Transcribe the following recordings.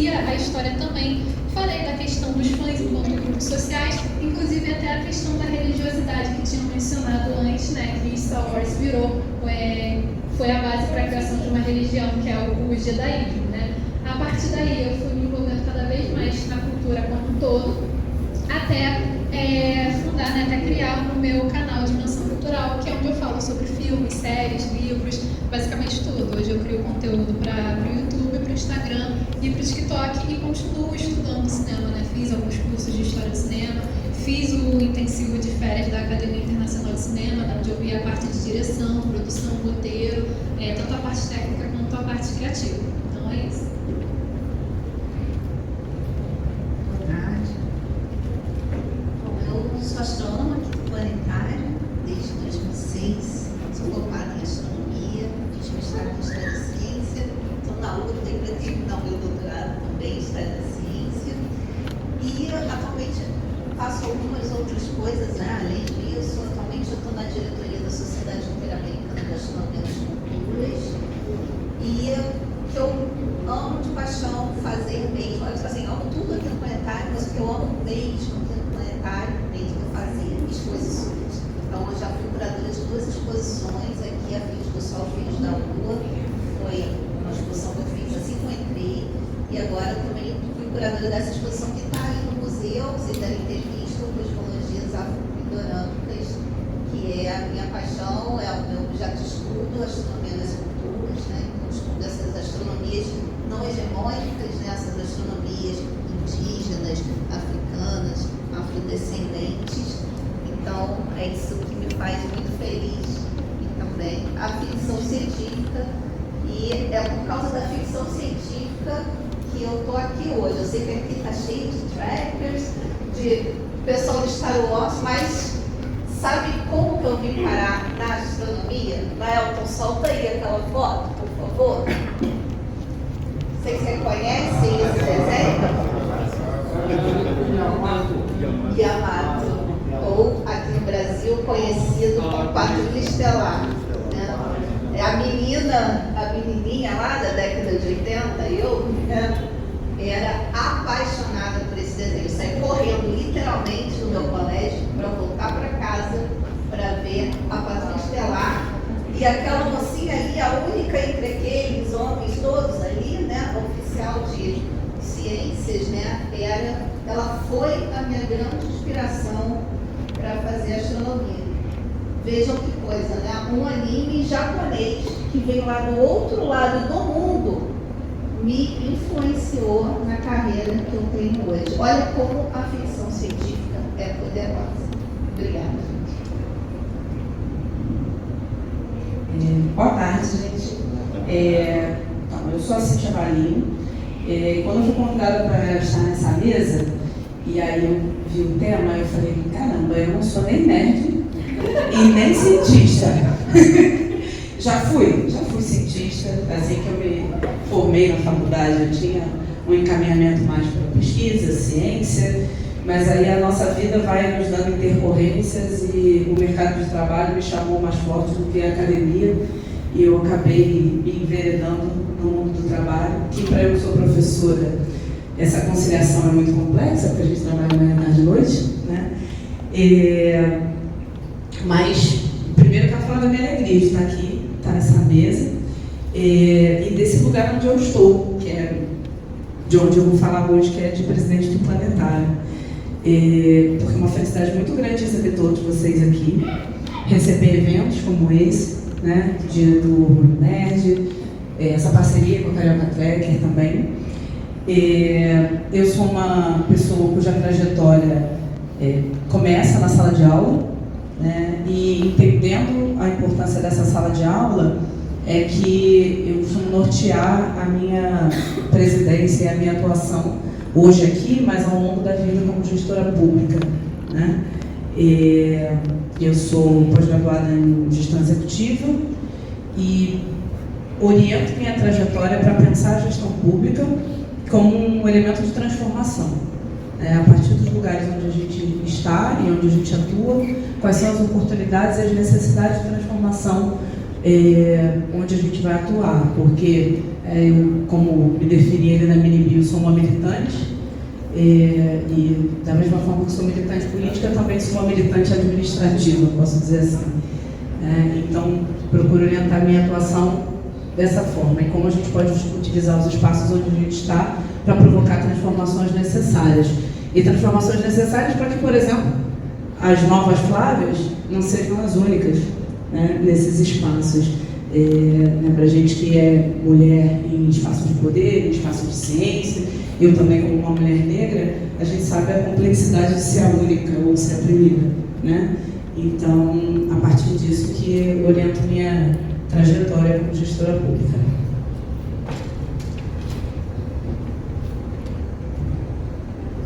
conhecia a história também. Falei da questão dos fãs enquanto grupos sociais, inclusive até a questão da religiosidade que tinham mencionado antes, né, que Star Wars foi a base para a criação de uma religião, que é o judaísmo, né. A partir daí eu fui me envolvendo cada vez mais na cultura como um todo, até fundar, né, até criar o meu canal de Dimensão Cultural, que é onde eu falo sobre filmes, séries, livros, basicamente tudo. Hoje eu crio conteúdo para o YouTube, para o Instagram e para o TikTok e continuo estudando cinema, né? Fiz alguns cursos de História do Cinema, fiz o intensivo de férias da Academia Internacional de Cinema, onde eu vi a parte de direção, produção, roteiro, tanto a parte técnica quanto a parte criativa. Então é isso. Eu sou astrônoma aqui do Planetário desde 2006, sou formada em astronomia, fiz mestrado em História da Ciência, estou na luta e pretendo terminar o meu doutorado também em História da Ciência e atualmente faço algumas outras coisas, né? Além disso, atualmente eu estou na diretoria da Sociedade Interamericana de Astronomia das Culturas e que eu amo de paixão fazer mesmo, assim, amo tudo aqui no Planetário, mas o que eu amo mesmo mesmo fazer exposições. Então, eu já fui curadora de 2 exposições aqui, a Filhos do Sol, Filhos da Lua. Foi uma exposição que eu fiz assim que eu entrei. E agora também fui curadora dessa exposição que está aí no museu, vocês devem ter visto, Cosmologias Afro-Pindorâmicas, que é a minha paixão, é o meu objeto de estudo, a astronomia das culturas, né? Então, eu estudo essas astronomias não hegemônicas, né? Essas astronomias indígenas, africanas, afrodescendentes. Então, é isso que me faz muito feliz. E também a ficção científica. E é por causa da ficção científica que eu estou aqui hoje. Eu sei que aqui está cheio de trackers, de pessoal de Star Wars, mas sabe como que eu vim parar na astronomia? Laelton, solta aí aquela foto, por favor. Vocês reconhecem esse desenho? Yamato, ou aqui no Brasil conhecido como Patrulha Estelar, né? A menininha lá da década de 80, eu era apaixonada por esse desenho. Eu saí correndo literalmente do meu colégio para voltar para casa para ver a Patrulha Estelar. E aquela mocinha ali, a única entre aqueles homens todos ali, né, oficial de ciências, né, ela foi a minha grande inspiração para fazer astronomia. Vejam que coisa, né? Um anime japonês que veio lá do outro lado do mundo me influenciou na carreira que eu tenho hoje. Olha como a ficção científica é poderosa. Obrigada, gente. Boa tarde, gente. Eu sou a Cíntia Valinho. Quando eu fui convidada para estar nessa mesa, e aí eu vi o tema, eu falei, caramba, eu não sou nem nerd e nem cientista. já fui cientista, assim que eu me formei na faculdade, eu tinha um encaminhamento mais para pesquisa, ciência, mas aí a nossa vida vai nos dando intercorrências e o mercado de trabalho me chamou mais forte do que a academia e eu acabei me enveredando no mundo do trabalho, que para eu que sou professora, essa conciliação é muito complexa, porque a gente trabalha manhã, tarde e noite, né? Mas, primeiro eu quero falar da minha alegria de estar aqui, estar nessa mesa, e desse lugar onde eu estou, que é de onde eu vou falar hoje, que é de presidente do Planetário. Porque é uma felicidade muito grande receber todos vocês aqui, receber eventos como esse, né? Dia do Orgulho Nerd, essa parceria com a Carioca Tracker também. Eu sou uma pessoa cuja trajetória começa na sala de aula, né? E entendendo a importância dessa sala de aula, é que eu costumo nortear a minha presidência e a minha atuação hoje aqui, mas ao longo da vida como gestora pública, né? Eu sou pós-graduada em gestão executiva e oriento minha trajetória para pensar a gestão pública como um elemento de transformação. A partir dos lugares onde a gente está e onde a gente atua, quais são as oportunidades e as necessidades de transformação onde a gente vai atuar, porque Eu, como me defini ali na mini-bio, sou uma militante, e da mesma forma que sou militante política, também sou uma militante administrativa, posso dizer assim. Então, procuro orientar minha atuação dessa forma, e como a gente pode utilizar os espaços onde a gente está para provocar transformações necessárias. E transformações necessárias para que, por exemplo, as novas Flávias não sejam as únicas, né, nesses espaços. Para a gente que é mulher em espaço de poder, em espaço de ciência, eu também como uma mulher negra, a gente sabe a complexidade de ser a única ou ser a primeira, né? Então, a partir disso que eu oriento minha trajetória como gestora pública.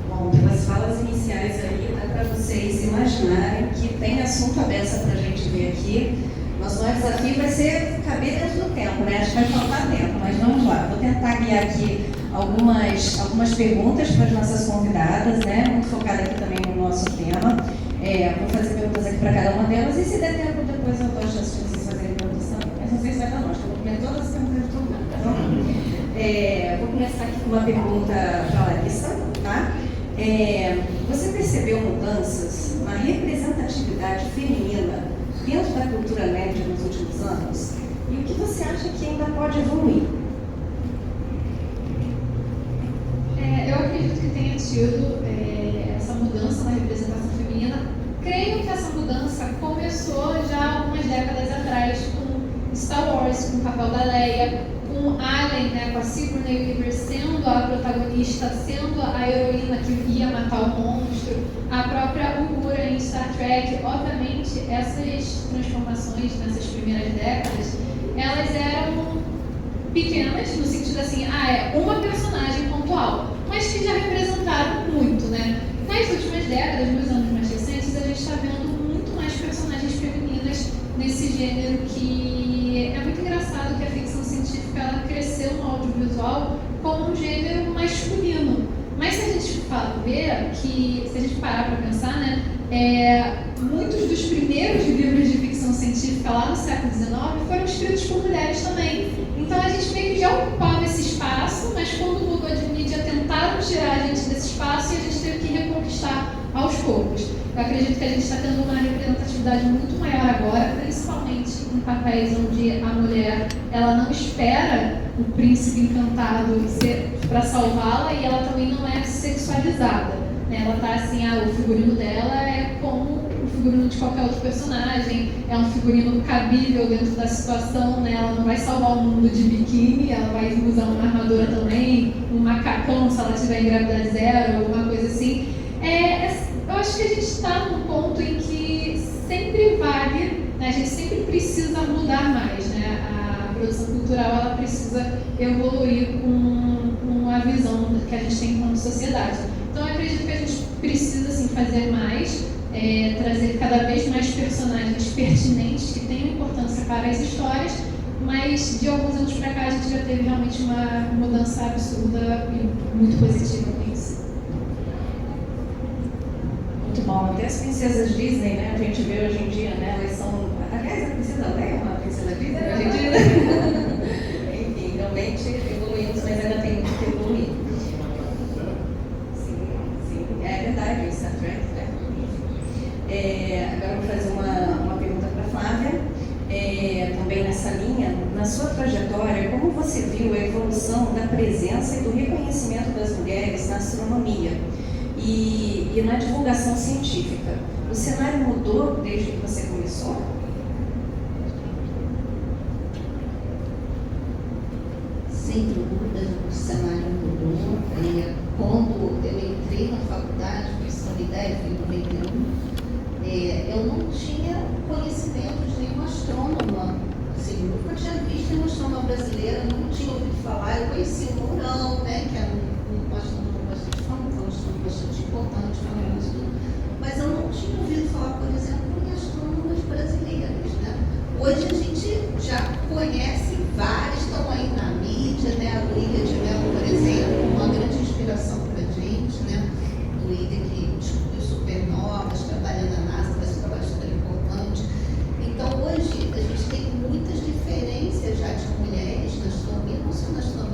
Bom, pelas falas iniciais aí, dá para vocês imaginarem que tem assunto aberto para a gente ver aqui. Nosso maior desafio vai ser caber dentro do tempo, né? Acho que vai faltar tempo, mas vamos lá. Vou tentar guiar aqui algumas perguntas para as nossas convidadas, né? Muito focada aqui também no nosso tema. Vou fazer perguntas aqui para cada uma delas, e se der tempo, depois eu dou a chance de vocês fazerem perguntas também. Mas não sei se vai dar longe, eu vou comer todas as perguntas de todo mundo, tá bom? Vou começar aqui com uma pergunta para a Larissa, tá? Você percebeu mudanças na representatividade feminina dentro da cultura média nos últimos anos? E o que você acha que ainda pode evoluir? Eu acredito que tenha tido essa mudança na representação feminina. Creio que essa mudança começou já há algumas décadas atrás com Star Wars, com o papel da Leia, com Alien, né, com a Sigourney Weaver sendo a protagonista, sendo a heroína que ia matar o monstro, a própria Uhura em Star Trek. Obviamente, essas transformações nessas primeiras décadas, elas eram pequenas, no sentido assim, é uma personagem pontual, mas que já representaram muito, né? Nas últimas décadas, nos anos mais recentes, a gente está vendo muito mais personagens femininas nesse gênero, que é muito engraçado que a ficção científica ela cresceu no audiovisual como um gênero masculino. Mas se a gente ver que, se a gente parar para pensar, né, muitos dos primeiros livros de ficção científica lá no século XIX foram escritos por mulheres também. Então a gente meio que já ocupava esse espaço, mas quando mudou de mídia tentaram tirar a gente desse espaço e a gente teve que reconquistar aos poucos. Eu acredito que a gente está tendo uma representatividade muito maior agora, principalmente em papéis onde a mulher ela não espera o príncipe encantado para salvá-la, e ela também não é sexualizada, né? Ela tá assim, o figurino dela é como o figurino de qualquer outro personagem, é um figurino cabível dentro da situação, né? Ela não vai salvar o mundo de biquíni, ela vai usar uma armadura também, um macacão se ela tiver em gravidade zero, alguma coisa assim. Eu acho que a gente está num ponto em que sempre vale, né? A gente sempre precisa mudar mais, né? A produção cultural ela precisa evoluir com a visão que a gente tem como sociedade. Então eu acredito que a gente precisa assim, fazer mais, trazer cada vez mais personagens pertinentes que tenham importância para as histórias, mas de alguns anos para cá a gente já teve realmente uma mudança absurda e muito positiva com isso. Muito bom. Até as princesas Disney, né? A gente vê hoje em dia, né? Elas são... Aliás, a princesa Leia é uma princesa Disney hoje em dia. Enfim, realmente evoluímos, mas ainda tem muito que evoluir. Sim. É verdade, Star Trek, né? Agora eu vou fazer uma pergunta para a Flávia. Também nessa linha, na sua trajetória, como você viu a evolução da presença e do reconhecimento das mulheres na astronomia e na divulgação científica? O cenário mudou desde que você começou? Sem dúvida, o cenário mudou. Quando eu entrei na faculdade, para você ter uma ideia, foi em 91, eu não tinha conhecimento de nenhuma astrônoma. Assim, eu nunca tinha visto nenhuma astrônoma brasileira, não tinha ouvido falar. Eu conhecia o Mourão, né, que era um astrônomo bastante famoso, bastante importante, famoso, mas eu não tinha ouvido falar, por exemplo, em astrônomas brasileiras, né? Hoje a gente já conhece várias, estão aí na mídia, né? A Luília de Mello, por exemplo, uma grande inspiração para a gente, né? Luília que descobriu supernovas, trabalha na NASA, faz um trabalho super importante. Então hoje a gente tem muitas diferenças já de mulheres na astronomia, não só na astronomia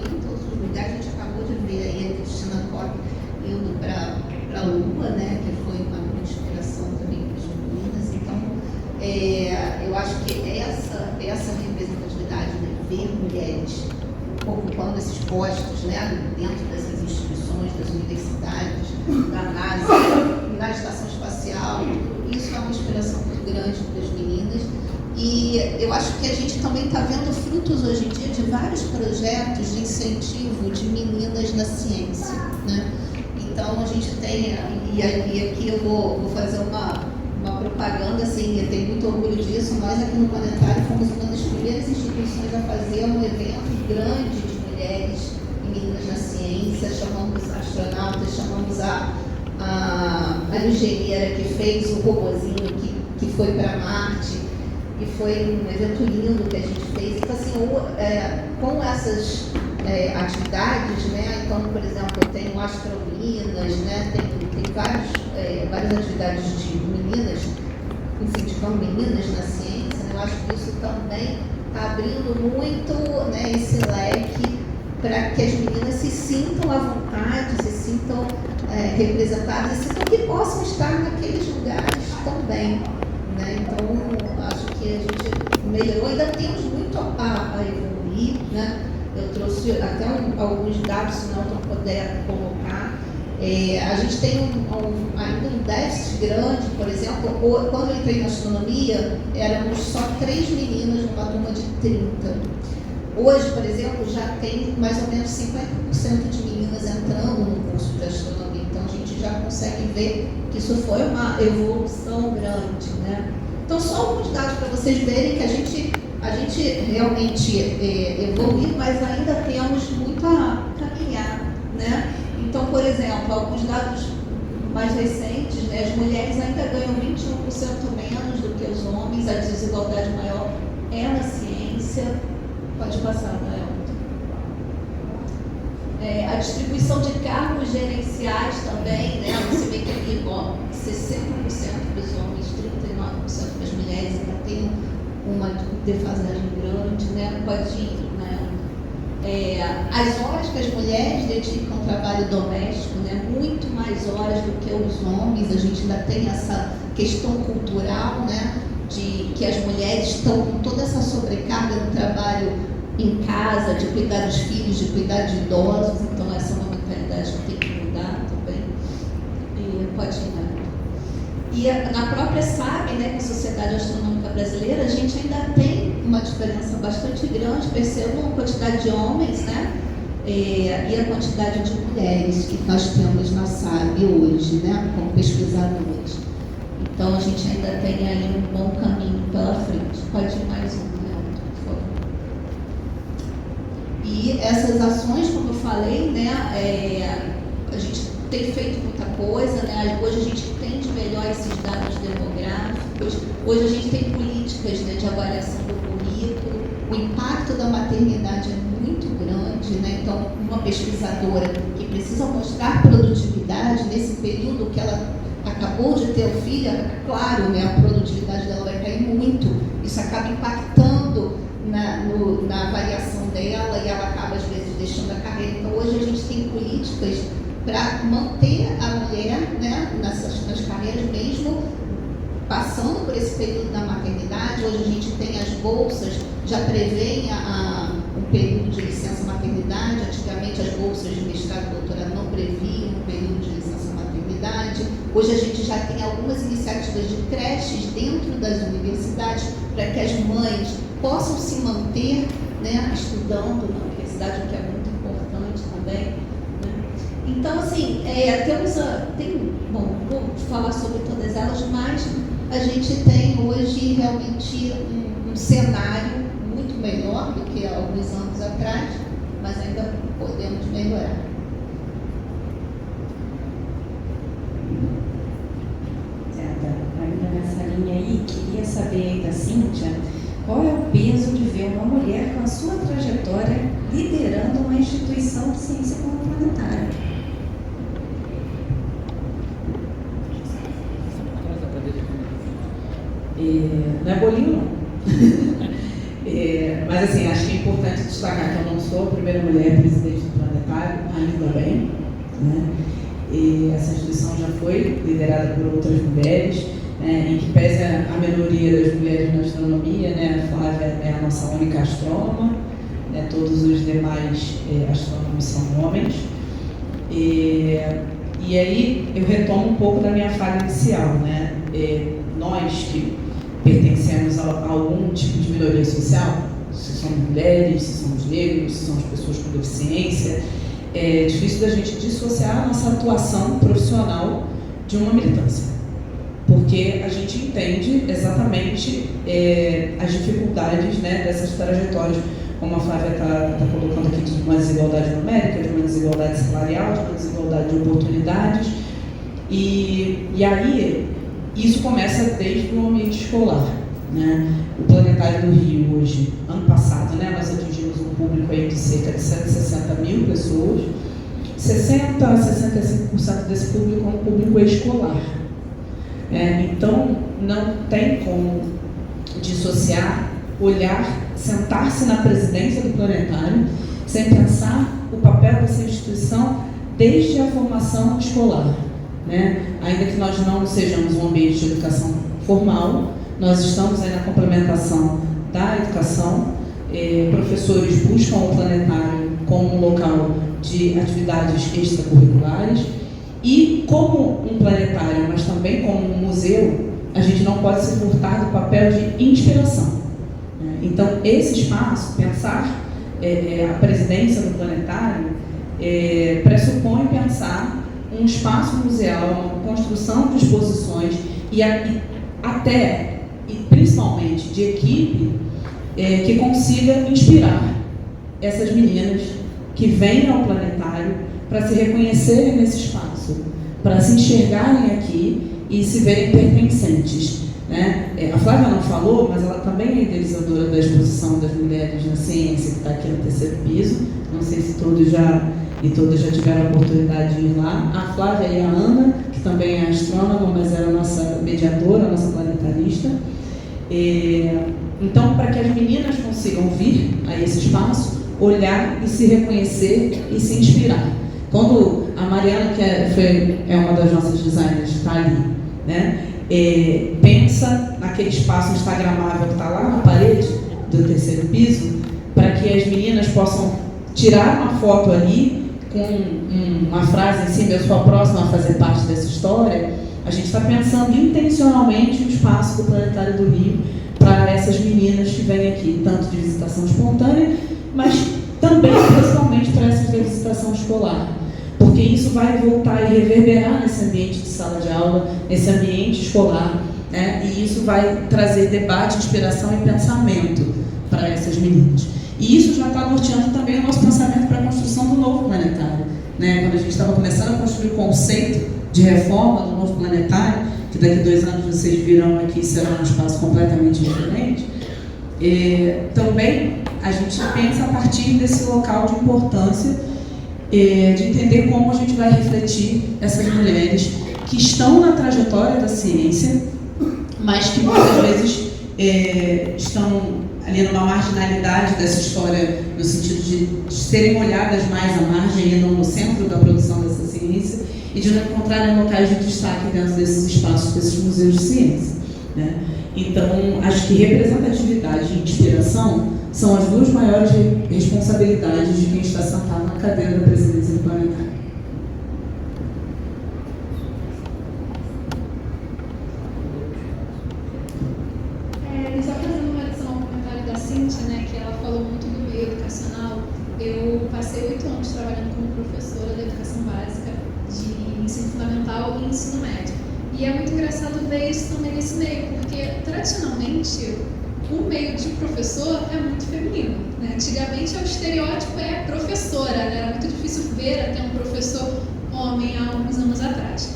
acho que essa representatividade, né, ver mulheres ocupando esses postos, né, dentro dessas instituições, das universidades, da NASA, na estação espacial, isso é uma inspiração muito grande para as meninas. E eu acho que a gente também está vendo frutos hoje em dia de vários projetos de incentivo de meninas na ciência, né? Então a gente tem, e aqui eu vou fazer uma propaganda, assim, eu tenho muito orgulho disso. Nós aqui no Planetário fomos uma das primeiras instituições a fazer um evento grande de mulheres e meninas na ciência. Chamamos astronautas, chamamos a engenheira que fez o robozinho que foi para Marte, e foi um evento lindo que a gente fez. Então, assim, com essas atividades, né? Então, por exemplo, eu tenho Astrominas, né? Tem várias atividades de meninas, incentivando meninas na ciência, né? Eu acho que isso também está abrindo muito, né, esse leque para que as meninas se sintam à vontade, se sintam representadas, e sintam que possam estar naqueles lugares também, né? Então, acho que a gente melhorou, ainda temos muito a evoluir, né? Eu trouxe até alguns dados, se não puder colocar. A gente tem ainda um déficit grande. Por exemplo, quando eu entrei na astronomia, éramos só 3 meninas numa turma de 30. Hoje, por exemplo, já tem mais ou menos 50% de meninas entrando no curso de astronomia. Então, a gente já consegue ver que isso foi uma evolução grande, né? Então, só alguns dados para vocês verem que a gente realmente evoluiu, mas ainda temos muito a caminhar, né? Então, por exemplo, alguns dados mais recentes, né, as mulheres ainda ganham 21% menos do que os homens, a desigualdade maior é na ciência. Pode passar, Noel. A distribuição de cargos gerenciais também, né? Você vê que aqui, 60% dos homens, 39% das mulheres, ainda tem uma defasagem grande, né? Pode ir, né? As horas que as mulheres dedicam ao trabalho doméstico, né? Muito mais horas do que os homens. A gente ainda tem essa questão cultural, né? De que as mulheres estão com toda essa sobrecarga do trabalho em casa, de cuidar dos filhos, de cuidar de idosos. Então, essa é uma mentalidade que tem que mudar também. Pode ir, né? E na própria SAB, né, com a Sociedade Astronômica Brasileira, a gente ainda tem uma diferença bastante grande, percebam a quantidade de homens, né, e a quantidade de mulheres que nós temos na SAB hoje, né, como pesquisadores. Então, a gente ainda tem aí um bom caminho pela frente. Pode ir mais um, né, por favor. E essas ações, como eu falei, né, a gente tem feito muita coisa, né? Hoje a gente entende melhor esses dados demográficos. Hoje a gente tem políticas, né, de avaliação do currículo. O impacto da maternidade é muito grande, né? Então, uma pesquisadora que precisa mostrar produtividade nesse período que ela acabou de ter o filho, claro, né, a produtividade dela vai cair muito. Isso acaba impactando na avaliação dela, e ela acaba, às vezes, deixando a carreira. Então, hoje a gente tem políticas para manter a mulher, né, nas carreiras, mesmo passando por esse período da maternidade. Hoje a gente tem as bolsas, já prevêem um período de licença maternidade. Antigamente as bolsas de mestrado e doutorado não previam um período de licença maternidade. Hoje a gente já tem algumas iniciativas de creches dentro das universidades para que as mães possam se manter, né, estudando na universidade, o que é muito importante também. Então, assim, bom, vou falar sobre todas elas, mas a gente tem hoje realmente um cenário muito melhor do que há alguns anos atrás, mas ainda podemos melhorar. Ainda nessa linha aí, queria saber aí da Cíntia, qual é o peso de ver uma mulher com a sua trajetória liderando uma instituição de ciência como a Planetária? Não é bolinho, não. Mas, assim, acho que é importante destacar que eu não sou a primeira mulher presidente do Planetário, ainda bem, né? Essa instituição já foi liderada por outras mulheres. em que pese a minoria das mulheres na astronomia, né, a Flávia é a nossa única astrônoma, né, todos os demais astrônomos são homens. E aí eu retomo um pouco da minha fala inicial, né? Nós que pertencemos a algum tipo de minoria social, se somos mulheres, se somos negros, se somos pessoas com deficiência, é difícil da gente dissociar a nossa atuação profissional de uma militância, porque a gente entende exatamente as dificuldades, né, dessas trajetórias, como a Flávia está colocando aqui, de uma desigualdade numérica, de uma desigualdade salarial, de uma desigualdade de oportunidades, e aí isso começa desde o ambiente escolar, né? O Planetário do Rio hoje, ano passado, né, nós atingimos um público aí de cerca de 160 mil pessoas. 60% a 65% desse público é um público escolar. Então, não tem como dissociar, olhar, sentar-se na presidência do Planetário sem pensar o papel dessa instituição desde a formação escolar, né? Ainda que nós não sejamos um ambiente de educação formal, nós estamos aí na complementação da educação. Professores buscam o Planetário como um local de atividades extracurriculares e como um planetário, mas também como um museu, a gente não pode se furtar do papel de inspiração. Então, esse espaço, pensar a presidência do Planetário, pressupõe pensar um espaço museal, uma construção de exposições e até, e principalmente, de equipe que consiga inspirar essas meninas que vêm ao Planetário para se reconhecerem nesse espaço, para se enxergarem aqui e se verem pertencentes, né? A Flávia não falou, mas ela também é idealizadora da exposição das mulheres na ciência, que está aqui no terceiro piso. Não sei se todos já tiveram a oportunidade de ir lá. A Flávia e a Ana, que também é astrônoma, mas era a nossa mediadora, a nossa planetarista. Então, para que as meninas consigam vir a esse espaço, olhar e se reconhecer e se inspirar. Quando a Mariana, que é uma das nossas designers, está ali, né, pensa naquele espaço instagramável que está lá na parede do terceiro piso, para que as meninas possam tirar uma foto ali com uma frase em cima: eu sou a próxima a fazer parte dessa história. A gente está pensando intencionalmente o espaço do Planetário do Rio para essas meninas que vêm aqui, tanto de visitação espontânea, mas também, principalmente, para essa visitação escolar. Porque isso vai voltar e reverberar nesse ambiente de sala de aula, nesse ambiente escolar, né? E isso vai trazer debate, inspiração e pensamento para essas meninas. E isso já está norteando também o nosso pensamento para a construção do novo planetário, né? Quando a gente estava começando a construir o conceito de reforma do novo planetário, que daqui a 2 anos vocês virão aqui, será um espaço completamente diferente, também a gente pensa a partir desse local de importância, de entender como a gente vai refletir essas mulheres que estão na trajetória da ciência, mas que muitas vezes estão ali numa marginalidade dessa história, no sentido de serem olhadas mais à margem e não no centro da produção dessa ciência, e de não encontrarem locais de destaque dentro desses espaços, desses museus de ciência, né? Então, acho que representatividade e inspiração são as 2 maiores responsabilidades de quem está sentado na cadeira da presidência do Planetário. Só fazendo uma adição ao comentário da Cíntia, né, que ela falou muito do meio educacional. Eu passei 8 anos trabalhando como professora da educação básica, de ensino fundamental e ensino médio. E é muito engraçado ver isso também nesse meio, porque tradicionalmente o meio de professor é muito feminino, né? Antigamente o estereótipo é professora, né? Era muito difícil ver até um professor homem há alguns anos atrás.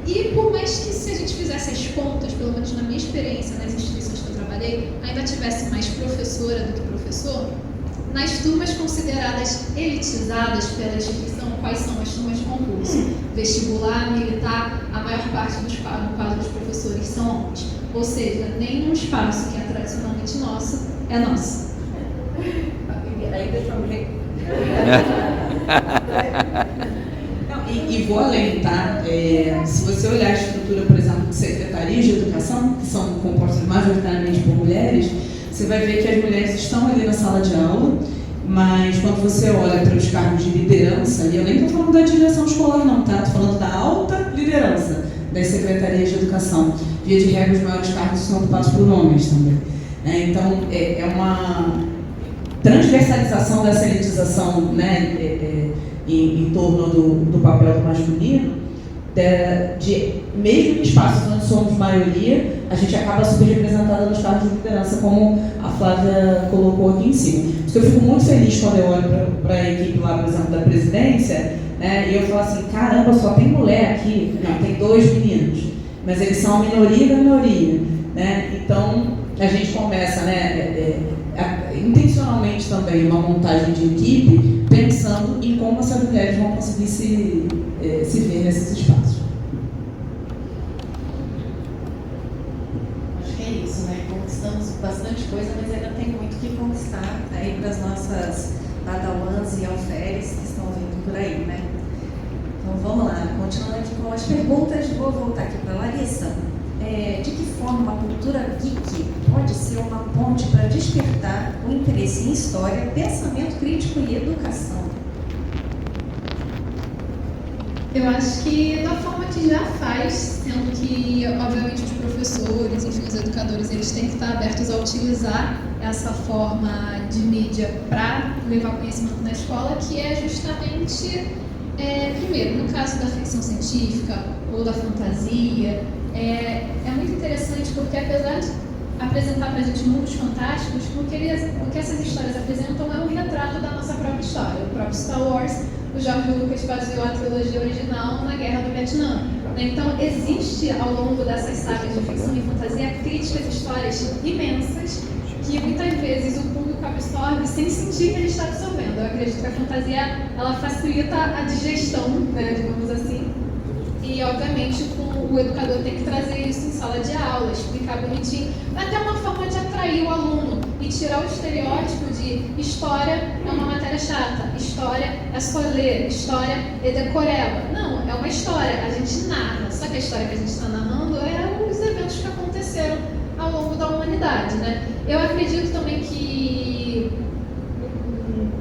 E por mais que, se a gente fizesse as contas, pelo menos na minha experiência nas instituições que eu trabalhei, ainda tivesse mais professora do que professor, nas turmas consideradas elitizadas pela instituição, quais são as turmas de concurso? Vestibular, militar, a maior parte do quadro dos professores são homens. Ou seja, nenhum espaço que é tradicionalmente nosso é nosso. Aí deixa eu ver. Não, e vou além, tá? Se você olhar a estrutura, por exemplo, de secretarias de educação, que são compostas majoritariamente por mulheres, você vai ver que as mulheres estão ali na sala de aula, mas quando você olha para os cargos de liderança, e eu nem estou falando da direção escolar não, tá? Estou falando da alta liderança das secretarias de educação. Via de regra, os maiores cargos são ocupados por homens também. Então, é uma transversalização dessa elitização, né, em torno do papel do masculino, mesmo em espaços onde somos maioria, a gente acaba subrepresentada nos cargos de liderança, como a Flávia colocou aqui em cima. Por isso que eu fico muito feliz quando eu olho para a equipe lá, por exemplo, da presidência, né, e eu falo assim, caramba, só tem mulher aqui. Não, tem 2 meninos, mas eles são a minoria da minoria, né? Então, a gente começa, né, intencionalmente também uma montagem de equipe, pensando em como essas mulheres vão conseguir se ver nesses espaços. Acho que é isso, né? Conquistamos bastante coisa, mas ainda tem muito que conquistar aí para as nossas badawans e alferes que estão vindo por aí, né? Então vamos lá, continuando aqui com as perguntas, vou voltar aqui para a Larissa. De que forma a cultura geek pode ser uma ponte para despertar o interesse em história, pensamento crítico e educação? Eu acho que da forma que já faz, sendo que, obviamente, os professores, enfim, os educadores, eles têm que estar abertos a utilizar essa forma de mídia para levar conhecimento na escola, que é justamente, primeiro, no caso da ficção científica ou da fantasia, é muito interessante porque, apesar de apresentar para a gente mundos fantásticos, o que essas histórias apresentam é um retrato da nossa própria história. O próprio Star Wars, o George Lucas baseou a trilogia original na Guerra do Vietnã. Então, existe ao longo dessas sagas de ficção e fantasia críticas, histórias imensas que muitas vezes o público absorve sem sentir que ele está absorvendo. Eu acredito que a fantasia ela facilita a digestão, né, digamos assim. E, obviamente, o educador tem que trazer isso em sala de aula, explicar bonitinho, até uma forma de atrair o aluno e tirar o estereótipo de história é uma matéria chata, história é só ler, história é decoreba. Não, é uma história, a gente narra, só que a história que a gente está narrando é os eventos que aconteceram ao longo da humanidade, né? Eu acredito também que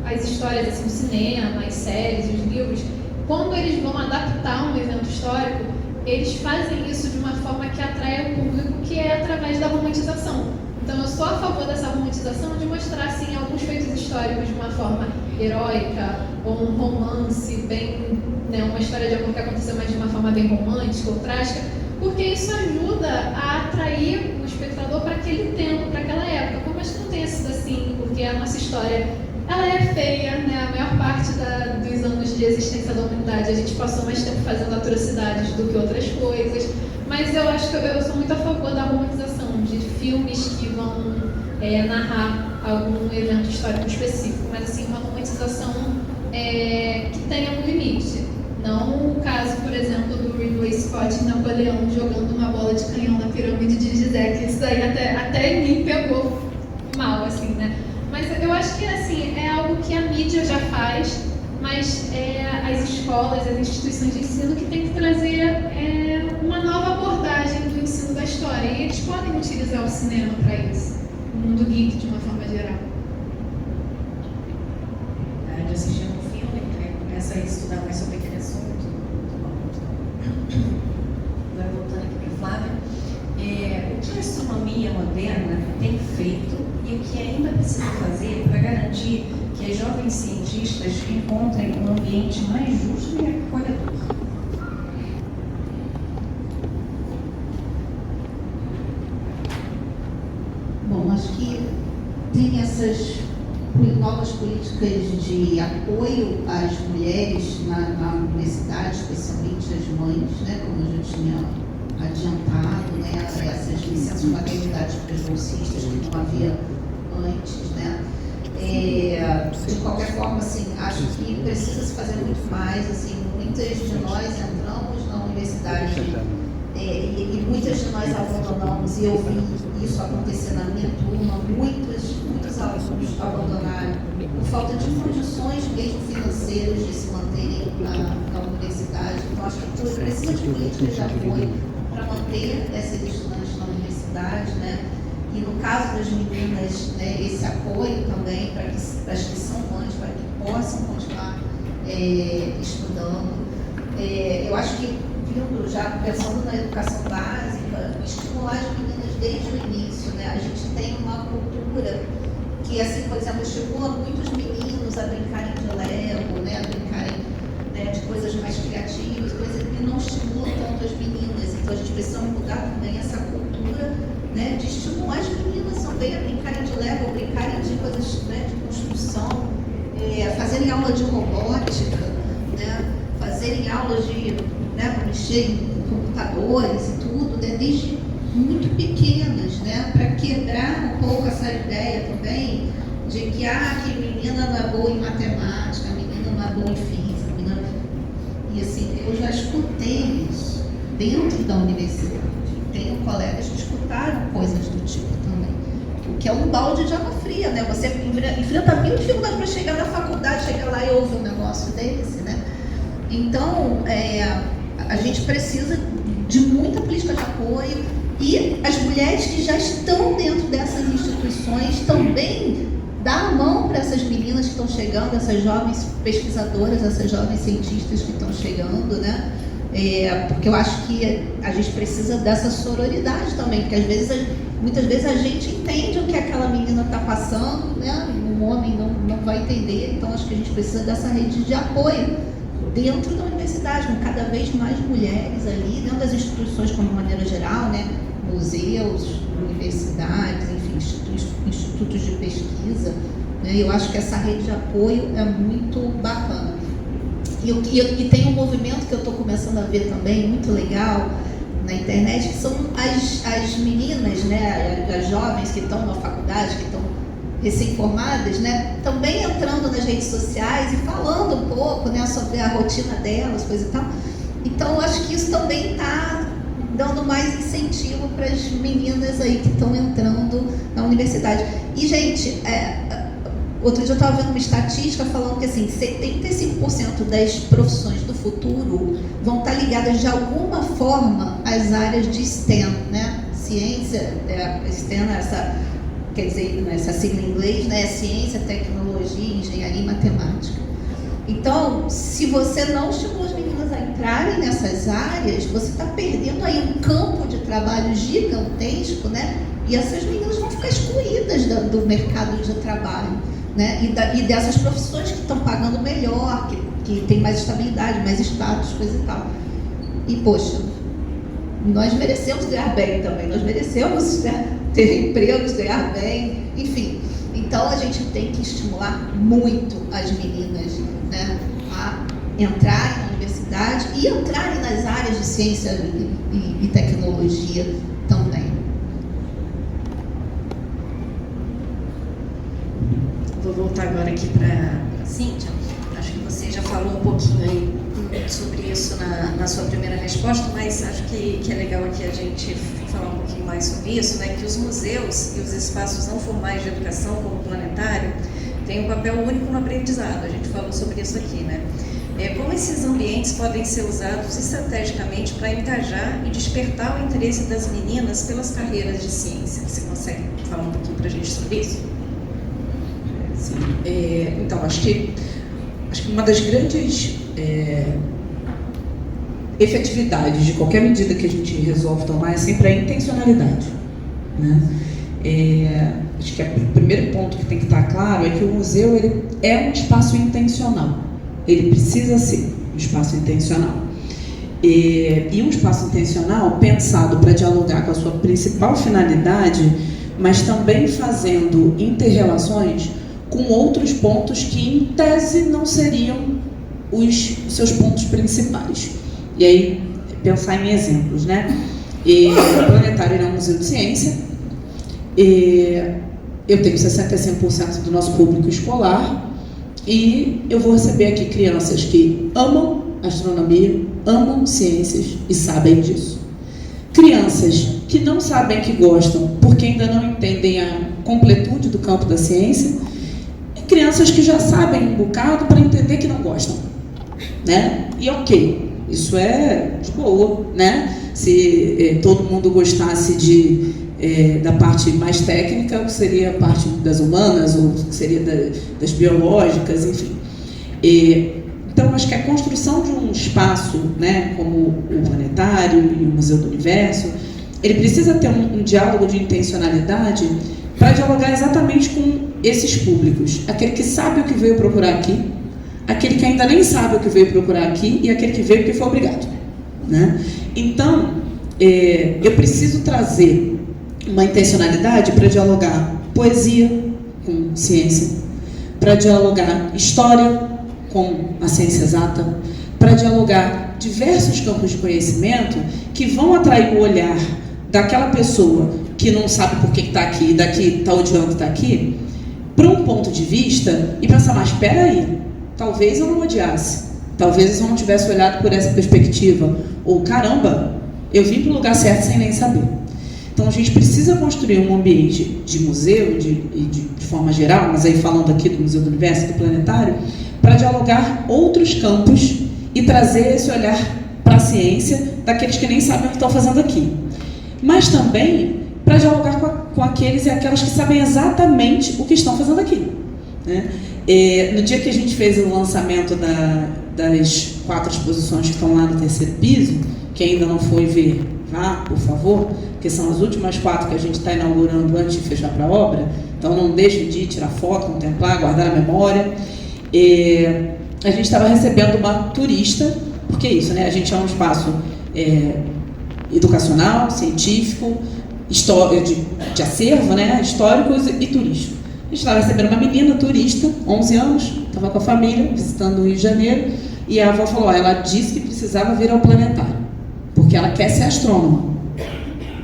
as histórias, assim, o cinema, as séries, os livros, quando eles vão adaptar um evento histórico, eles fazem isso de uma forma que atrai o público, que é através da romantização. Então, eu sou a favor dessa romantização de mostrar, assim, alguns feitos históricos de uma forma heróica, ou um romance bem, né, uma história de amor que aconteceu, mas de uma forma bem romântica ou trágica, porque isso ajuda a atrair o espectador para aquele tempo, para aquela época. Por mais que não tenha sido assim, porque a nossa história ela é feia, né? A maior parte dos anos de existência da humanidade a gente passou mais tempo fazendo atrocidades do que outras coisas, mas eu acho que eu sou muito a favor da romantização de filmes que vão narrar algum evento histórico específico, mas assim, uma romantização que tenha um limite. Não o caso, por exemplo, do Ridley Scott em Napoleão jogando uma bola de canhão na pirâmide de Gizé, que isso daí até em mim pegou mal, assim, né? Mas eu acho que, assim, é algo que a mídia já faz, mas as escolas, as instituições de ensino que tem que trazer uma nova abordagem do ensino da história. E eles podem utilizar o cinema para isso, o mundo geek de uma forma geral. De assistir um filme, começa a estudar mais sobre aquele assunto. Agora voltando aqui para a Flávia, o que a astronomia moderna tem feito e o que ainda precisa fazer para garantir que as jovens cientistas encontrem um ambiente mais justo e acolhedor? Bom, acho que tem essas novas políticas de apoio às mulheres na universidade, especialmente as mães, né, como eu já tinha adiantado, né, essas licenças de maternidade para as bolsistas que não havia antes, né. De qualquer forma, assim, acho que precisa se fazer muito mais, assim, muitas de nós entramos na universidade e muitas de nós abandonamos, e eu vi isso acontecer na minha turma, muitos alunos abandonaram por falta de condições mesmo financeiras de se manterem na universidade. estágio. Então, acho que precisa de políticas de apoio para manter esses estudantes na universidade, né? E no caso das meninas, né, esse apoio também para as que são mães, para que possam continuar estudando. Eu acho que, já pensando na educação básica, estimular as meninas desde o início, né? A gente tem uma cultura que, assim, por exemplo, estimula muitos meninos a brincarem de Lego, né? A brincarem, né, de coisas mais criativas, coisas que não estimulam tanto as meninas. Então a gente precisa mudar também essa cultura, né, de estimular as meninas também a brincarem de Lego, brincarem de coisas, né, de construção, fazerem aula de robótica, né, fazerem aulas de, né, para mexer em computadores e tudo, né, desde muito pequenas, né, para quebrar um pouco essa ideia também de que que menina não é boa em matemática, menina não é boa em física, menina... E assim, eu já escutei isso dentro da universidade. Tenho colegas que escutaram coisas do tipo também, o que é um balde de água fria, né? Você enfrenta mil dificuldades para chegar na faculdade, chega lá e ouve um negócio desse, né? Então, a gente precisa de muita política de apoio e as mulheres que já estão dentro dessas instituições também dar a mão para essas meninas que estão chegando, essas jovens pesquisadoras, essas jovens cientistas que estão chegando, né? Porque eu acho que a gente precisa dessa sororidade também, porque muitas vezes a gente entende o que aquela menina está passando, né? Um homem não vai entender, então acho que a gente precisa dessa rede de apoio dentro da universidade, com cada vez mais mulheres ali, dentro das instituições como de maneira geral, né? Museus, universidades, enfim, institutos de pesquisa, né? Eu acho que essa rede de apoio é muito bacana. E tem um movimento que eu estou começando a ver também, muito legal, na internet, que são as meninas, né, as jovens que estão na faculdade, que estão recém-formadas, né, também entrando nas redes sociais e falando um pouco, né, sobre a rotina delas, coisa e tal. Então, eu acho que isso também está dando mais incentivo para as meninas aí que estão entrando na universidade. E, gente, outro dia eu estava vendo uma estatística falando que assim, 75% das profissões do futuro vão estar ligadas de alguma forma às áreas de STEM, né? Ciência, STEM, quer dizer, essa sigla em inglês, né? Ciência, tecnologia, engenharia e matemática. Então, se você não estimula as meninas a entrarem nessas áreas, você está perdendo aí um campo de trabalho gigantesco, né? E essas meninas vão ficar excluídas do mercado de trabalho, né? E dessas profissões que estão pagando melhor, que tem mais estabilidade, mais status, coisa e tal. E, poxa, nós merecemos ganhar bem também, nós merecemos, né, ter empregos, ganhar bem, enfim. Então, a gente tem que estimular muito as meninas, né, a entrarem na universidade e entrarem nas áreas de ciência e tecnologia também. Vou voltar agora aqui para Cíntia. Acho que você já falou um pouquinho aí sobre isso na sua primeira resposta, mas acho que é legal aqui a gente falar um pouquinho mais sobre isso, né? Que os museus e os espaços não formais de educação, como o Planetário, têm um papel único no aprendizado. A gente falou sobre isso aqui, né? Como esses ambientes podem ser usados estrategicamente para engajar e despertar o interesse das meninas pelas carreiras de ciência? Você consegue falar um pouquinho para a gente sobre isso? Sim. Então, acho que uma das grandes efetividades de qualquer medida que a gente resolve tomar é sempre a intencionalidade, né? Acho que o primeiro ponto que tem que estar claro é que o museu ele é um espaço intencional. Ele precisa ser um espaço intencional. E um espaço intencional pensado para dialogar com a sua principal finalidade, mas também fazendo inter-relações com outros pontos que, em tese, não seriam os seus pontos principais. E aí, pensar em exemplos, né? O Planetário é um museu de ciência. Eu tenho 65% do nosso público escolar e eu vou receber aqui crianças que amam astronomia, amam ciências e sabem disso. Crianças que não sabem que gostam porque ainda não entendem a completude do campo da ciência, e crianças que já sabem um bocado para entender que não gostam, né? E ok, Isso é de boa, né? Se todo mundo gostasse da parte mais técnica, que seria a parte das humanas, ou que seria das biológicas, enfim. Então, acho que a construção de um espaço, né, como o Planetário e o Museu do Universo, ele precisa ter um diálogo de intencionalidade para dialogar exatamente com esses públicos. Aquele que sabe o que veio procurar aqui, aquele que ainda nem sabe o que veio procurar aqui e aquele que veio porque foi obrigado, né? Então, eu preciso trazer uma intencionalidade para dialogar poesia com ciência, para dialogar história com a ciência exata, para dialogar diversos campos de conhecimento que vão atrair o olhar daquela pessoa que não sabe por que está aqui, daqui está odiando estar aqui, para um ponto de vista e pensar, mas espera aí, talvez eu não odiasse, talvez eu não tivesse olhado por essa perspectiva, ou caramba, eu vim para o lugar certo sem nem saber. Então a gente precisa construir um ambiente de museu, de forma geral, mas aí falando aqui do Museu do Universo, do Planetário, para dialogar outros campos e trazer esse olhar para a ciência daqueles que nem sabem o que estão fazendo aqui. Mas também para dialogar com aqueles e aquelas que sabem exatamente o que estão fazendo aqui, né? No dia que a gente fez o lançamento das 4 exposições que estão lá no 3º piso, que ainda não foi ver, vá, por favor, porque são as últimas 4 que a gente está inaugurando antes de fechar para a obra, então não deixem de ir tirar foto, contemplar, guardar na memória. A gente estava recebendo uma turista, porque é isso, né? A gente é um espaço educacional, científico, de acervo, né? Históricos e turístico. A gente estava recebendo uma menina turista, 11 anos, estava com a família, visitando o Rio de Janeiro, e a avó falou, ela disse que precisava vir ao Planetário, porque ela quer ser astrônoma.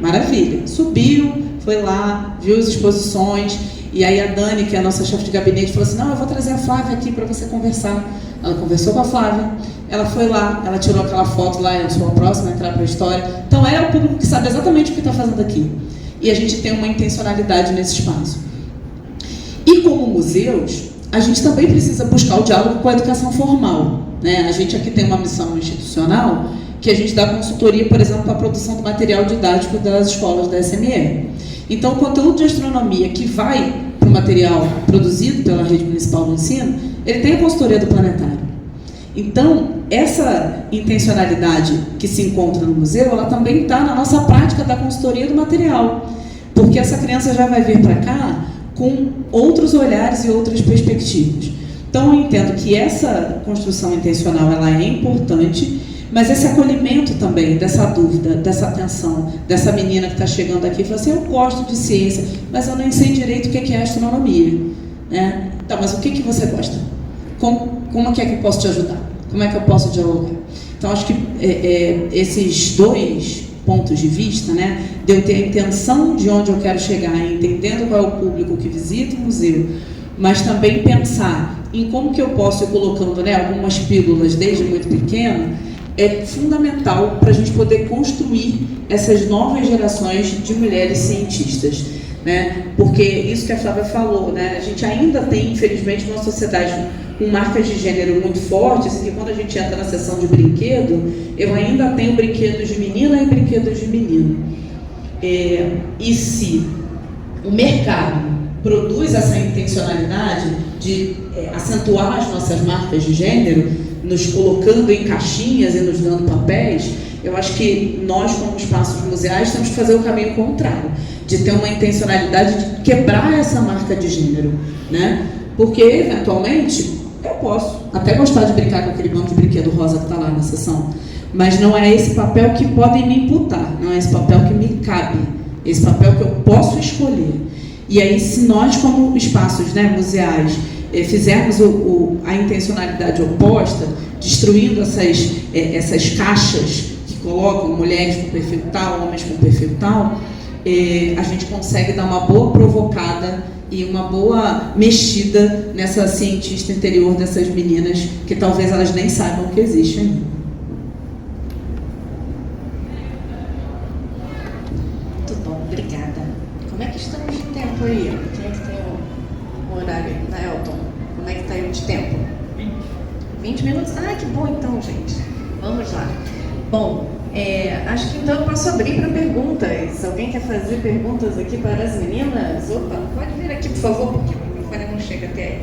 Maravilha. Subiu, foi lá, viu as exposições, e aí a Dani, que é a nossa chefe de gabinete, falou assim, não, eu vou trazer a Flávia aqui para você conversar. Ela conversou com a Flávia, ela foi lá, ela tirou aquela foto lá, eu sou a próxima a entrar para a história. Então é o público que sabe exatamente o que está fazendo aqui. E a gente tem uma intencionalidade nesse espaço. E como museus, a gente também precisa buscar o diálogo com a educação formal, né? A gente aqui tem uma missão institucional que a gente dá consultoria, por exemplo, para a produção do material didático das escolas da SME. Então, o conteúdo de astronomia que vai para o material produzido pela Rede Municipal do Ensino, ele tem a consultoria do Planetário. Então, essa intencionalidade que se encontra no museu, ela também está na nossa prática da consultoria do material, porque essa criança já vai vir para cá com outros olhares e outras perspectivas. Então, eu entendo que essa construção intencional ela é importante, mas esse acolhimento também, dessa dúvida, dessa atenção, dessa menina que está chegando aqui e fala assim, eu gosto de ciência, mas eu nem sei direito o que é astronomia, né? Então, mas o que você gosta? Como é que eu posso te ajudar? Como é que eu posso dialogar? Então, acho que esses 2 pontos de vista, né, de eu ter a intenção de onde eu quero chegar, entendendo qual é o público que visita o museu, mas também pensar em como que eu posso ir colocando, né, algumas pílulas desde muito pequeno, é fundamental para a gente poder construir essas novas gerações de mulheres cientistas, né? Porque isso que a Flávia falou, né? A gente ainda tem, infelizmente, uma sociedade com marcas de gênero muito fortes, e que quando a gente entra na seção de brinquedo, eu ainda tenho brinquedos de menina e brinquedos de menino. E se o mercado produz essa intencionalidade de acentuar as nossas marcas de gênero, nos colocando em caixinhas e nos dando papéis, eu acho que nós, como espaços museais, temos que fazer o caminho contrário, de ter uma intencionalidade de quebrar essa marca de gênero, né? Porque, eventualmente, eu posso até gostar de brincar com aquele banco de brinquedo rosa que está lá na sessão, mas não é esse papel que podem me imputar, não é esse papel que me cabe, esse papel que eu posso escolher. E aí, se nós, como espaços, né, museais, fizermos a intencionalidade oposta, destruindo essas caixas que colocam mulheres com perfil tal, homens com perfil tal, a gente consegue dar uma boa provocada e uma boa mexida nessa cientista interior dessas meninas, que talvez elas nem saibam que existe ainda. Muito bom, obrigada. Como é que estamos de tempo aí? Quem é que tem o horário, né, Elton? Como é que está aí de tempo? 20 minutos? Ah, que bom então, gente. Vamos lá. Bom, acho que então eu posso abrir para perguntas. Alguém quer fazer perguntas aqui para as meninas? Opa, pode vir aqui, por favor, porque o microfone não chega até aí.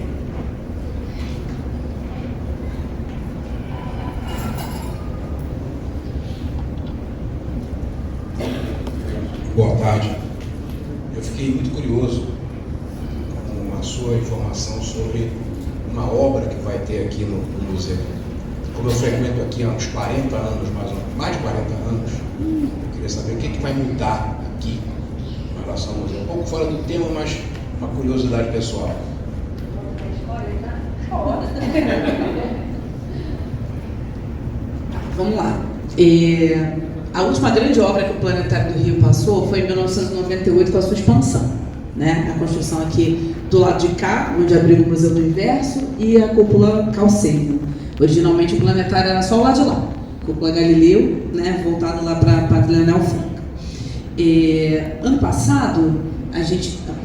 Boa tarde. Eu fiquei muito curioso com a sua informação sobre uma obra que vai ter aqui no museu. Como eu frequento aqui há uns 40 anos, mais de 40 anos, eu queria saber o que vai mudar aqui em relação ao museu. Um pouco fora do tema, mas uma curiosidade pessoal. Vamos lá. A última grande obra que o Planetário do Rio passou foi em 1998 com a sua expansão, né? A construção aqui do lado de cá, onde abriga o Museu do Universo, e a cúpula Calceiro. Originalmente o planetário era só o lado de lá, cúpula Galileu, né? Voltado lá para Padre Leonel Franca. Ano passado, em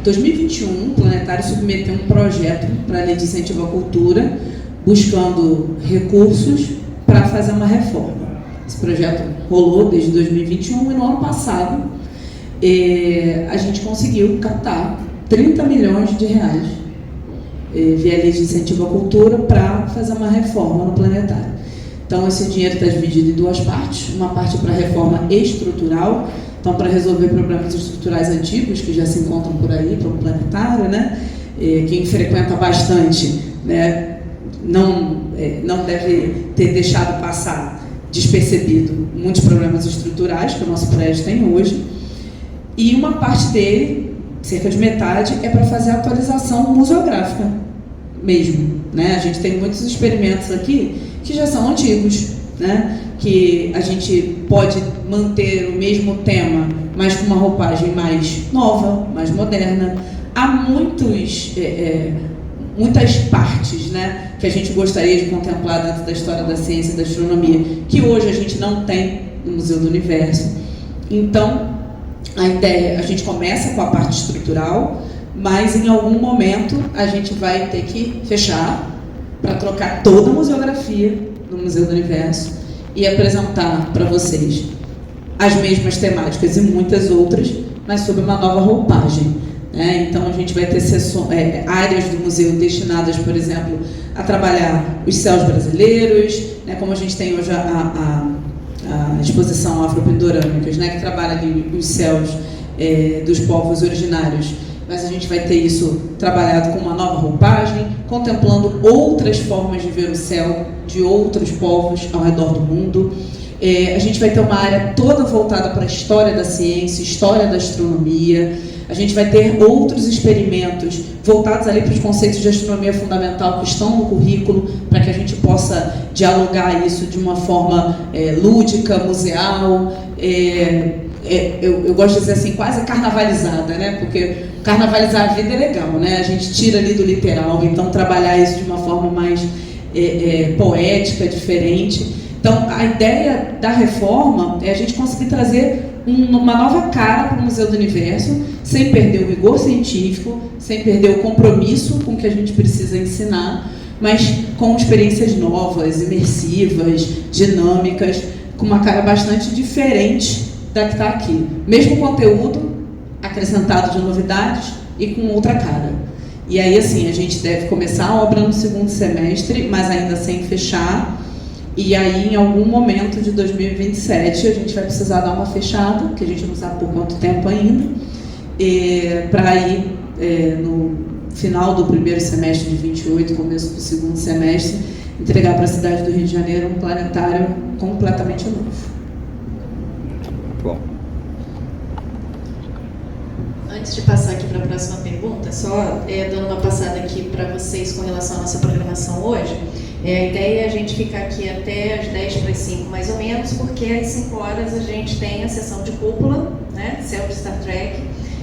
2021, o planetário submeteu um projeto para a Lei de Incentivo à Cultura, buscando recursos para fazer uma reforma. Esse projeto rolou desde 2021 e no ano passado a gente conseguiu captar 30 milhões de reais via Lei de Incentivo à Cultura para fazer uma reforma no planetário. Então esse dinheiro está dividido em duas partes, uma parte para reforma estrutural, então para resolver problemas estruturais antigos que já se encontram por aí, para o planetário, né? Quem frequenta bastante, né, não deve ter deixado passar despercebido muitos problemas estruturais que o nosso prédio tem hoje, e uma parte dele, cerca de metade, é para fazer a atualização museográfica mesmo, né? A gente tem muitos experimentos aqui que já são antigos, né? Que a gente pode manter o mesmo tema, mas com uma roupagem mais nova, mais moderna. Há muitas partes, né, que a gente gostaria de contemplar dentro da história da ciência e da astronomia, que hoje a gente não tem no Museu do Universo. Então, a ideia, a gente começa com a parte estrutural, mas em algum momento a gente vai ter que fechar para trocar toda a museografia do Museu do Universo e apresentar para vocês as mesmas temáticas e muitas outras, mas sob uma nova roupagem. Então a gente vai ter áreas do museu destinadas, por exemplo, a trabalhar os céus brasileiros, né, como a gente tem hoje a exposição Afropindorâmicas, né, que trabalha ali os céus dos povos originários, mas a gente vai ter isso trabalhado com uma nova roupagem, contemplando outras formas de ver o céu de outros povos ao redor do mundo. A gente vai ter uma área toda voltada para a história da ciência, história da astronomia. A gente vai ter outros experimentos voltados ali para os conceitos de astronomia fundamental que estão no currículo, para que a gente possa dialogar isso de uma forma lúdica, museal, eu gosto de dizer assim, quase carnavalizada, né? Porque carnavalizar a vida é legal, né? A gente tira ali do literal, então trabalhar isso de uma forma mais poética, diferente. Então, a ideia da reforma é a gente conseguir trazer uma nova cara para o Museu do Universo, sem perder o rigor científico, sem perder o compromisso com o que a gente precisa ensinar, mas com experiências novas, imersivas, dinâmicas, com uma cara bastante diferente da que está aqui. Mesmo conteúdo acrescentado de novidades e com outra cara. E aí, assim, a gente deve começar a obra no segundo semestre, mas ainda sem fechar. E aí, em algum momento de 2027, a gente vai precisar dar uma fechada, que a gente não sabe por quanto tempo ainda, para ir no final do primeiro semestre de 28, começo do segundo semestre, entregar para a cidade do Rio de Janeiro um planetário completamente novo. Bom. Antes de passar aqui para a próxima pergunta, só dando uma passada aqui para vocês com relação à nossa programação hoje. A ideia é a gente ficar aqui até as 10:45 mais ou menos, porque às 5 horas a gente tem a sessão de cúpula, né, céu de Star Trek.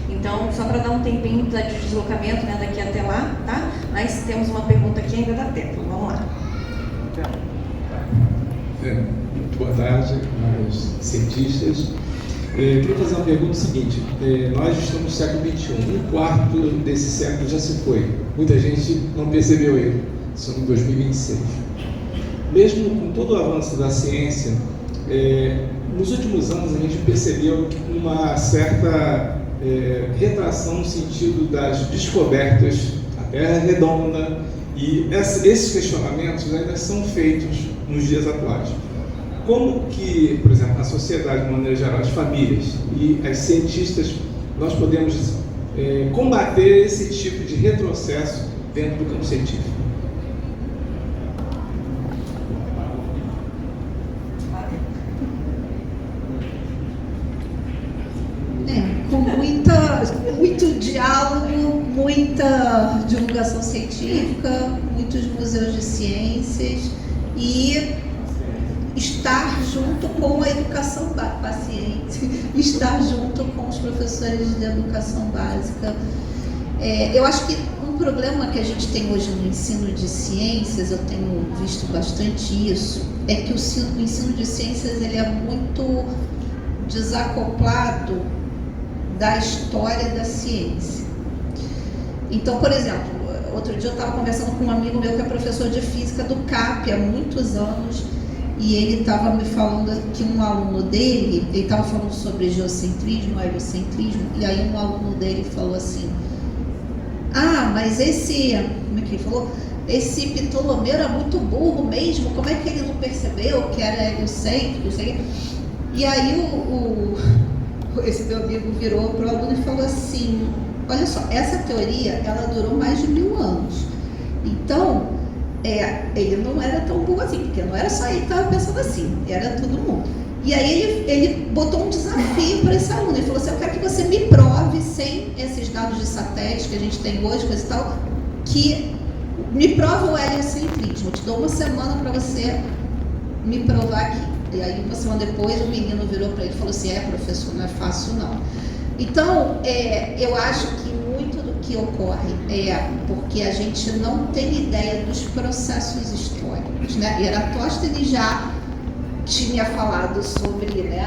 Então, só para dar um tempinho de deslocamento, né, daqui até lá, tá? Mas temos uma pergunta aqui ainda da tempo. Vamos lá. Muito boa tarde aos cientistas. Eu queria fazer uma pergunta seguinte. Nós estamos no século XXI, um quarto desse século já se foi. Muita gente não percebeu ele. Estamos em 2026. Mesmo com todo o avanço da ciência, Nos últimos anos a gente percebeu uma certa retração no sentido das descobertas, a Terra é redonda, e esses questionamentos ainda são feitos nos dias atuais. Como que, por exemplo, na sociedade, de maneira geral, as famílias e as cientistas, nós podemos combater esse tipo de retrocesso dentro do campo científico? Com muito diálogo, muita divulgação científica, muitos museus de ciências e estar junto com a educação paciente, estar junto com os professores de educação básica. Eu acho que um problema que a gente tem hoje no ensino de ciências, eu tenho visto bastante isso, é que o ensino de ciências ele é muito desacoplado da história da ciência. Então, por exemplo, outro dia eu estava conversando com um amigo meu que é professor de física do CAP há muitos anos, e ele estava me falando que um aluno dele, ele estava falando sobre geocentrismo, heliocentrismo, e aí um aluno dele falou assim: mas como é que ele falou? Esse Ptolomeu era muito burro mesmo, como é que ele não percebeu que era heliocêntrico? E aí esse meu amigo virou para o aluno e falou assim: olha só, essa teoria ela durou mais de 1000 anos. Então, ele não era tão burro assim, porque não era só ele que estava pensando assim, era todo mundo. E aí ele botou um desafio para esse aluno. Ele falou assim: eu quero que você me prove, sem esses dados de satélite que a gente tem hoje, coisa e tal, que me prova o heliocentrismo. Eu te dou uma semana para você me provar aqui. E aí, uma semana depois, o menino virou para ele e falou assim: professor, não é fácil não. Então, eu acho que muito do que ocorre é porque a gente não tem ideia dos processos históricos, né? Eratóstenes já tinha falado sobre, né,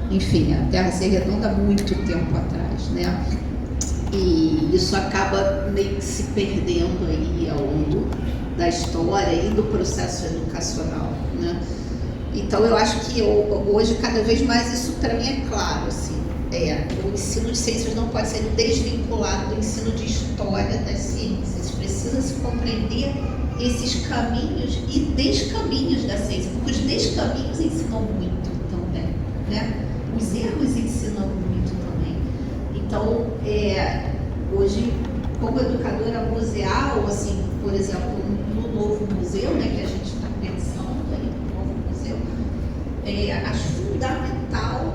enfim, a Terra ser redonda há muito tempo atrás, né? E isso acaba meio que se perdendo aí ao longo da história e do processo educacional, né? Então, eu acho que hoje, cada vez mais, isso para mim é claro, assim, o ensino de ciências não pode ser desvinculado do ensino de história das ciências. Precisa se compreender esses caminhos e descaminhos da ciência, porque os descaminhos ensinam muito também, né? Os erros ensinam muito também. Então, hoje, como educadora museal, assim, por exemplo, no novo museu, né, que a gente está pensando aí, no novo museu, acho fundamental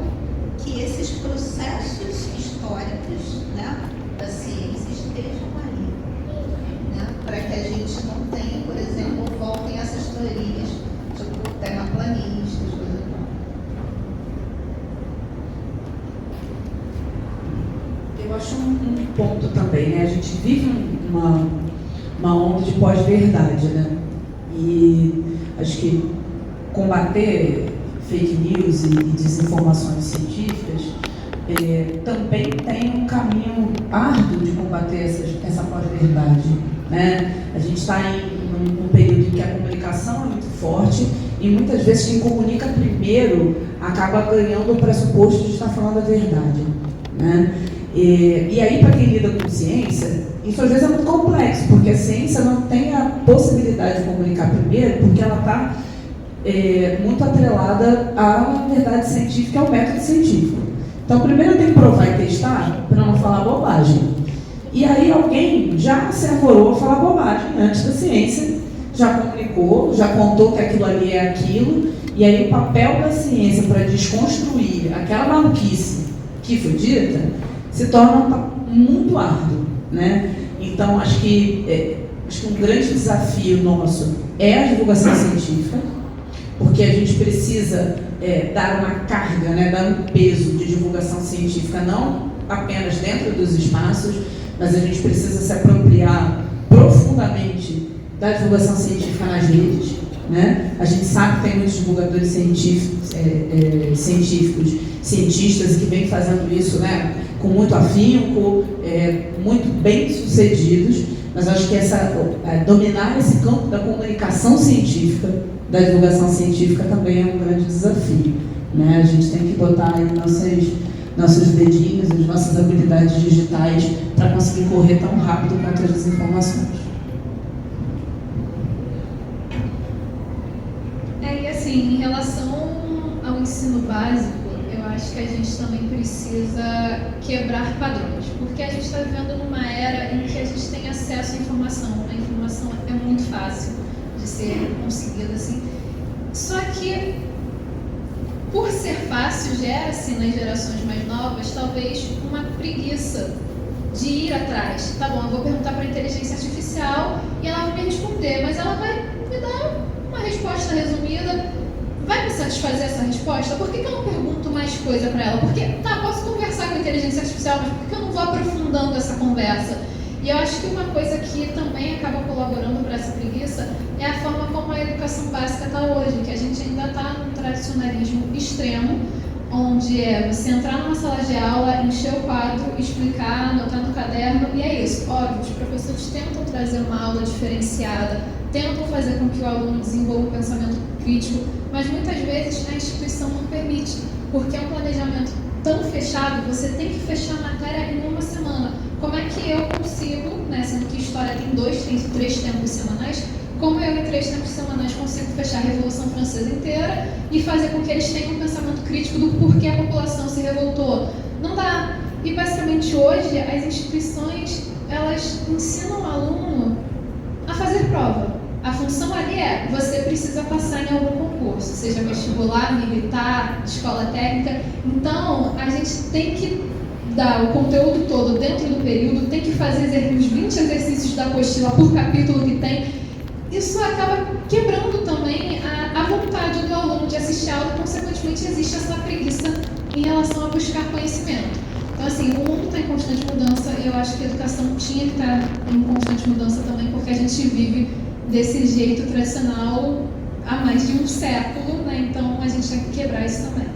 que esses processos históricos, né, da ciência estejam ali, né, para que a gente não tenha, por exemplo, voltem essas teorias tipo terraplanistas, por exemplo. Eu acho um ponto também, né? A gente vive uma onda de pós-verdade, né? E acho que combater fake news e desinformações científicas também tem um caminho árduo de combater essa pós-verdade, né? A gente está num período em que a comunicação é muito forte e muitas vezes quem comunica primeiro acaba ganhando o pressuposto de estar falando a verdade, né? E aí, para quem lida com ciência, isso às vezes é muito complexo, porque a ciência não tem a possibilidade de comunicar primeiro, porque ela está muito atrelada à verdade científica, ao método científico. Então, primeiro eu tenho que provar e testar para não falar bobagem. E aí alguém já se arvorou a falar bobagem antes da ciência, já comunicou, já contou que aquilo ali é aquilo, e aí o papel da ciência para desconstruir aquela maluquice que foi dita se torna muito árduo, né? Então, acho que um grande desafio nosso é a divulgação científica, porque a gente precisa dar uma carga, né, dar um peso de divulgação científica, não apenas dentro dos espaços, mas a gente precisa se apropriar profundamente da divulgação científica nas redes, né? A gente sabe que tem muitos divulgadores científicos, cientistas que vêm fazendo isso, né, com muito afinco, muito bem sucedidos, mas acho que dominar esse campo da comunicação científica da divulgação científica também é um grande desafio, né? A gente tem que botar aí nossos dedinhos, as nossas habilidades digitais para conseguir correr tão rápido quanto as desinformações. E assim, em relação ao ensino básico, eu acho que a gente também precisa quebrar padrões, porque a gente está vivendo numa era em que a gente tem acesso à informação. A informação é muito fácil de ser conseguida, assim. Só que, por ser fácil, gera-se nas gerações mais novas, talvez, uma preguiça de ir atrás. Tá bom, eu vou perguntar para a inteligência artificial e ela vai me responder, mas ela vai me dar uma resposta resumida. Vai me satisfazer essa resposta? Por que eu não pergunto mais coisa para ela? Porque, posso conversar com a inteligência artificial, mas por que eu não vou aprofundando essa conversa? E eu acho que uma coisa que também acaba colaborando para essa preguiça é a forma como a educação básica está hoje, que a gente ainda está num tradicionalismo extremo, onde é você entrar numa sala de aula, encher o quadro, explicar, anotar no caderno, e é isso. Óbvio, os professores tentam trazer uma aula diferenciada, tentam fazer com que o aluno desenvolva o pensamento crítico, mas muitas vezes a instituição não permite, porque é um planejamento tão fechado, você tem que fechar a matéria em uma semana. Como é que eu consigo, sendo que história tem 2, 3 tempos semanais, como eu em 3 tempos semanais consigo fechar a Revolução Francesa inteira e fazer com que eles tenham um pensamento crítico do porquê a população se revoltou? Não dá. E basicamente hoje as instituições, elas ensinam o aluno a fazer prova. A função ali é, você precisa passar em algum concurso, seja vestibular, militar, escola técnica. Então, a gente tem que dar o conteúdo todo dentro do período, tem que fazer os 20 exercícios da apostila por capítulo que tem. Isso acaba quebrando também a vontade do aluno de assistir a aula e, consequentemente, existe essa preguiça em relação a buscar conhecimento. Então, assim, o mundo está em constante mudança e eu acho que a educação tinha que estar em constante mudança também, porque a gente vive desse jeito tradicional há mais de um século, então a gente tem que quebrar isso também.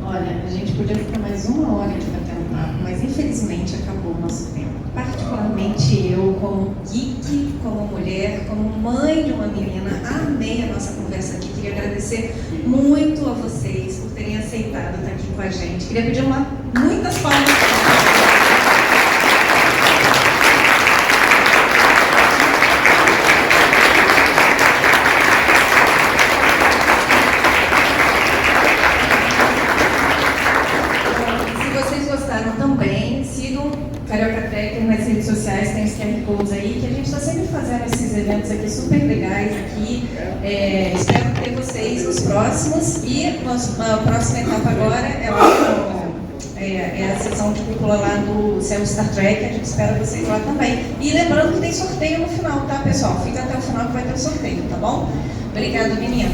Olha, a gente podia ficar mais 1 hora de bater um papo, mas infelizmente acabou o nosso tempo. Particularmente eu, como geek, como mulher, como mãe de uma menina, amei a nossa conversa aqui. Queria agradecer muito a vocês por terem aceitado estar aqui com a gente. Queria pedir muitas palmas. Também, sigam Carioca Tracker nas redes sociais, tem os QR Codes aí, que a gente está sempre fazendo esses eventos aqui super legais aqui. Espero ter vocês nos próximos e a próxima etapa agora é a sessão de cúpula lá do Céu Star Trek, a gente espera vocês lá também. E lembrando que tem sorteio no final, tá, pessoal? Fica até o final que vai ter o sorteio, tá bom? Obrigada, menina.